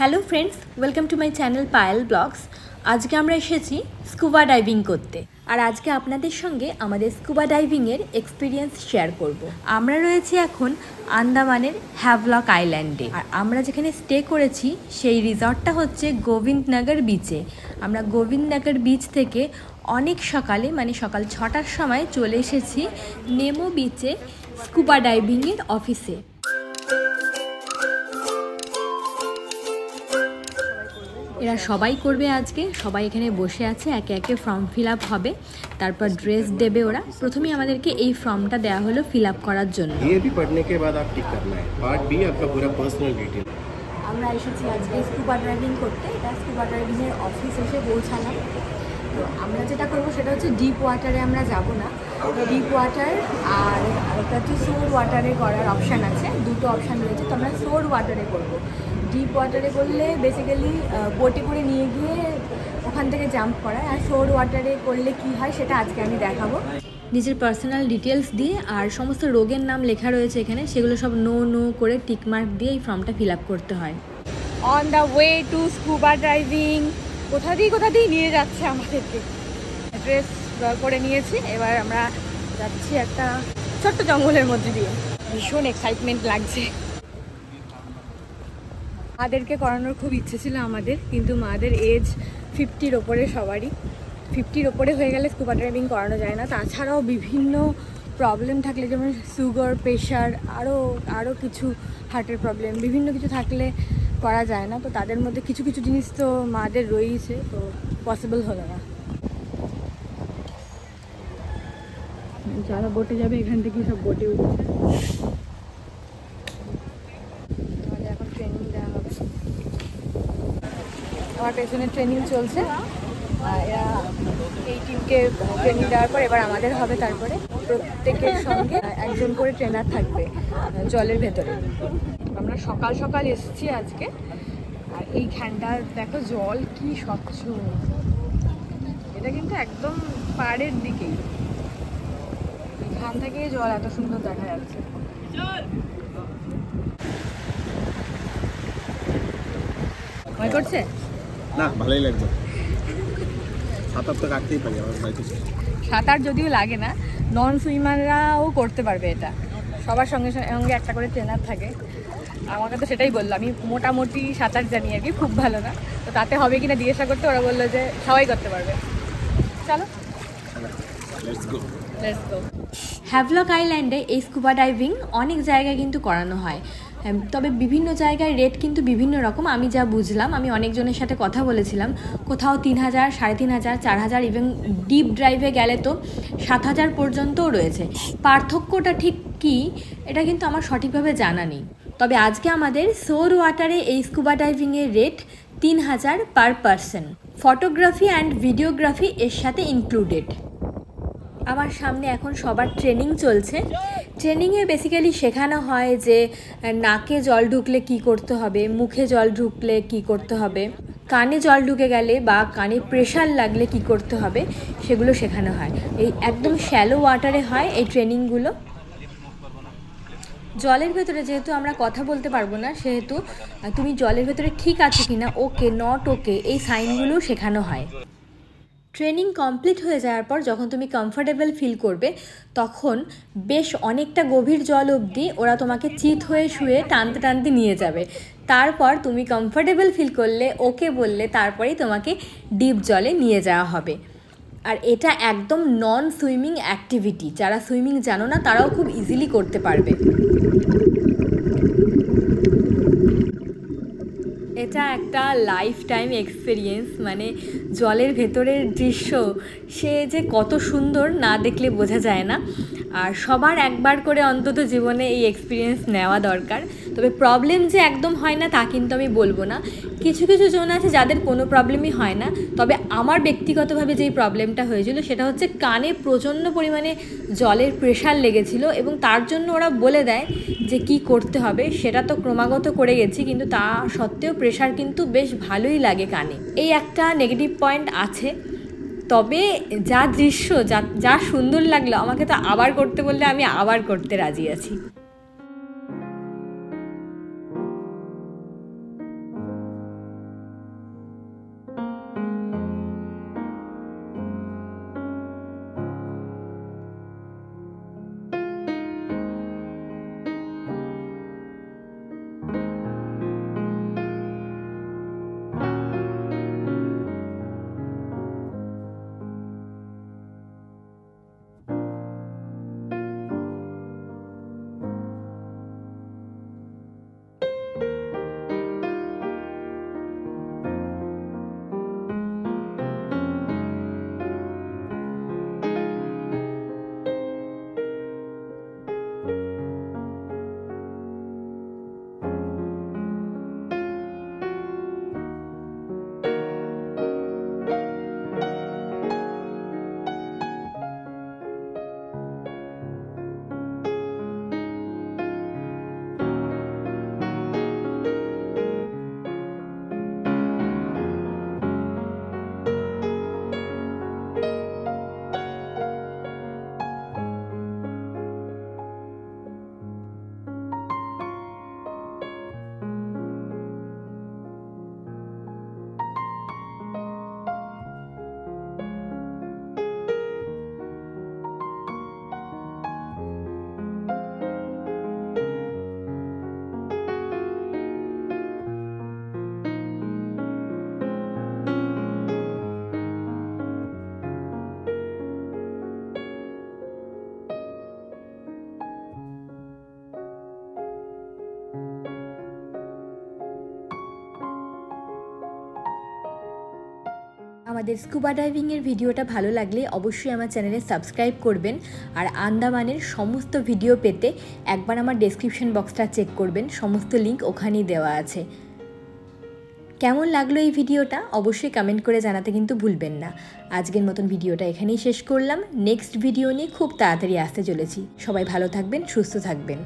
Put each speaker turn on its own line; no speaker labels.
Hello friends, welcome to my channel Payel vlogs. আজকে আমরা এসেছি স্কুবা ডাইভিং করতে, আর আজকে আপনাদের সঙ্গে আমাদের স্কুবা ডাইভিংয়ের এক্সপিরিয়েন্স শেয়ার করব। আমরা রয়েছি এখন আন্দামানের হ্যাভলক আইল্যান্ডে, আর আমরা যেখানে স্টে করেছি সেই রিসর্টটা হচ্ছে গোবিন্দনগর বিচে। আমরা গোবিন্দনগর বিচ থেকে অনেক সকালে মানে সকাল 6টার সময় চলে এসেছি নেমো বিচে স্কুবা ডাইভিংয়ের অফিসে। এরা সবাই করবে আজকে, সবাই এখানে বসে আছে, একে একে ফর্ম ফিল আপ হবে, তারপর ড্রেস দেবে ওরা। প্রথমেই আমাদেরকে এই ফর্মটা দেওয়া হলো ফিল আপ করার জন্য। আমরা এসেছি আজকে স্কুবা ড্রাইভিং করতে, এটা স্কুবা ড্রাইভিংয়ের অফিস এসে পৌঁছালাম। তো আমরা যেটা করবো সেটা হচ্ছে ডিপ ওয়াটারে আমরা যাব না, ডিপ ওয়াটার আর একটা হচ্ছে সোর ওয়াটারে করার অপশান আছে, দুটো অপশান রয়েছে। তো আমরা সোর ওয়াটারে করবো। ডিপ ওয়াটারে করলে বেসিক্যালি বোটে করে নিয়ে গিয়ে ওখান থেকে জাম্প করায়, আর সোর ওয়াটারে করলে কি হয় সেটা আজকে আমি দেখাবো। নিজের পার্সোনাল ডিটেলস দিয়ে আর সমস্ত রোগের নাম লেখা রয়েছে এখানে, সেগুলো সব নো করে টিকমার্ক দিয়ে এই ফর্মটা ফিল আপ করতে হয়। On the way to scuba driving. কোথা দিয়ে নিয়ে যাচ্ছে আমাদেরকে। ড্রেস করে নিয়েছি, এবার আমরা যাচ্ছি একটা ছোট্ট জঙ্গলের মধ্যে দিয়ে। ভীষণ এক্সাইটমেন্ট লাগছে। মাদেরকে করানোর খুব ইচ্ছে ছিল আমাদের, কিন্তু মাদের এজ 50-র ওপরে, সবারই 50-র ওপরে হয়ে গেলে স্কুবা ড্রাইভিং করানো যায় না। তাছাড়াও বিভিন্ন প্রবলেম থাকলে, যেমন সুগার, প্রেশার, আরও কিছু হার্টের প্রবলেম, বিভিন্ন কিছু থাকলে করা যায় না। তো তাদের মধ্যে কিছু জিনিস তো মাদের রয়েছে, তো পসিবল হলো না। যারা বোটে যাবে এখান থেকে সব বোটে উঠছে। এখন ট্রেনিং দেওয়া হবে, আমার পেছনে ট্রেনিং চলছে। এরা এই টিমকে ট্রেনিং দেওয়ার পর এবার আমাদের হবে। তারপরে প্রত্যেকের সঙ্গে একজন করে ট্রেনার থাকবে জলের ভেতরে। আমরা সকাল সকাল এসেছি আজকে, আর এইখানটা দেখো জল কি স্বচ্ছ। এটা কিন্তু একদম পাড়ের দিকেই, এখান থেকে জল এত সুন্দর দেখা যাচ্ছে। ভয় করছে
না, ভালোই লাগছে। সাঁতার তো কাটতেই পারি, আমার ভয় কিছু।
সাঁতার যদিও লাগে না, নন সুইমাররাও করতে পারবে এটা। সবার সঙ্গে সঙ্গে একটা করে ট্রেনার থাকে। আমাকে তো সেটাই বললো, আমি মোটামুটি সাঁতার জানি আর কি, খুব ভালো না। তো তাতে হবে কিনা জিজ্ঞাসা করতে, ওরা বললো যে সবাই করতে পারবে। চলো
লেটস গো।
হ্যাভলক আইল্যান্ডে এই স্কুবা ডাইভিং অনেক জায়গায় কিন্তু করানো হয়, তবে বিভিন্ন জায়গায় রেট কিন্তু বিভিন্ন রকম। আমি যা বুঝলাম, আমি অনেকজনের সাথে কথা বলেছিলাম, কোথাও 3000, 3500, 4000, ইভেন ডিপ ড্রাইভে গেলে তো 7000 পর্যন্তও রয়েছে। পার্থক্যটা ঠিক কী এটা কিন্তু আমার সঠিকভাবে জানা নেই। তবে আজকে আমাদের সোর ওয়াটারে এই স্কুবা ডাইভিংয়ের rate 3000 per person. Photography and videography এর সাথে ইনক্লুডেড। আমার সামনে এখন সবার ট্রেনিং চলছে। ট্রেনিংয়ে বেসিক্যালি শেখানো হয় যে নাকে জল ঢুকলে কি করতে হবে, মুখে জল ঢুকলে কি করতে হবে, কানে জল ঢুকে গেলে বা কানে প্রেশার লাগলে কি করতে হবে, সেগুলো শেখানো হয়। এই একদম শ্যালো ওয়াটারে হয় এই ট্রেনিংগুলো। জলের ভেতরে যেহেতু আমরা কথা বলতে পারবো না, সেহেতু তুমি জলের ভেতরে ঠিক আছে কিনা, ওকে নট ওকে, এই সাইনগুলো শেখানো হয়। ট্রেনিং কমপ্লিট হয়ে যাওয়ার পর যখন তুমি কমফোর্টেবল ফিল করবে, তখন বেশ অনেকটা গভীর জল অবধি ওরা তোমাকে চিত হয়ে শুয়ে টানতে নিয়ে যাবে। তারপর তুমি কমফোর্টেবল ফিল করলে, ওকে বললে, তারপরেই তোমাকে ডিপ জলে নিয়ে যাওয়া হবে। আর এটা একদম নন সুইমিং অ্যাক্টিভিটি, যারা সুইমিং জানো না তারাও খুব ইজিলি করতে পারবে। এটা একটা লাইফ টাইম এক্সপিরিয়েন্স, মানে জলের ভেতরের দৃশ্য সে যে কত সুন্দর, না দেখলে বোঝা যায় না। আর সবার একবার করে অন্তত জীবনে এই এক্সপিরিয়েন্স নেওয়া দরকার। তবে প্রবলেম যে একদম হয় না তা কিন্তু আমি বলবো না, কিছু জন আছে যাদের কোনো প্রবলেমই হয় না। তবে আমার ব্যক্তিগতভাবে যেই প্রবলেমটা হয়েছিল সেটা হচ্ছে কানে প্রচণ্ড পরিমাণে জলের প্রেশার লেগেছিল, এবং তার জন্য ওরা বলে দেয় যে কি করতে হবে। সেটা তো ক্রমাগত করে গেছি, কিন্তু তা সত্ত্বেও প্রেশার কিন্তু বেশ ভালোই লাগে কানে। এই একটা নেগেটিভ পয়েন্ট আছে। তবে যা দৃশ্য, যা সুন্দর লাগলো, আমাকে তো আবার করতে বললে আমি আবার করতে রাজি আছি। আমাদের স্কুবা ডাইভিংয়ের ভিডিওটা ভালো লাগলে অবশ্যই আমার চ্যানেলে সাবস্ক্রাইব করবেন। আর আন্দামানের সমস্ত ভিডিও পেতে একবার আমার ডেসক্রিপশন বক্সটা চেক করবেন, সমস্ত লিঙ্ক ওখানেই দেওয়া আছে। কেমন লাগলো এই ভিডিওটা অবশ্যই কমেন্ট করে জানাতে কিন্তু ভুলবেন না। আজকের মতন ভিডিওটা এখানেই শেষ করলাম। নেক্সট ভিডিও নিয়ে খুব তাড়াতাড়ি আসতে চলেছি। সবাই ভালো থাকবেন, সুস্থ থাকবেন।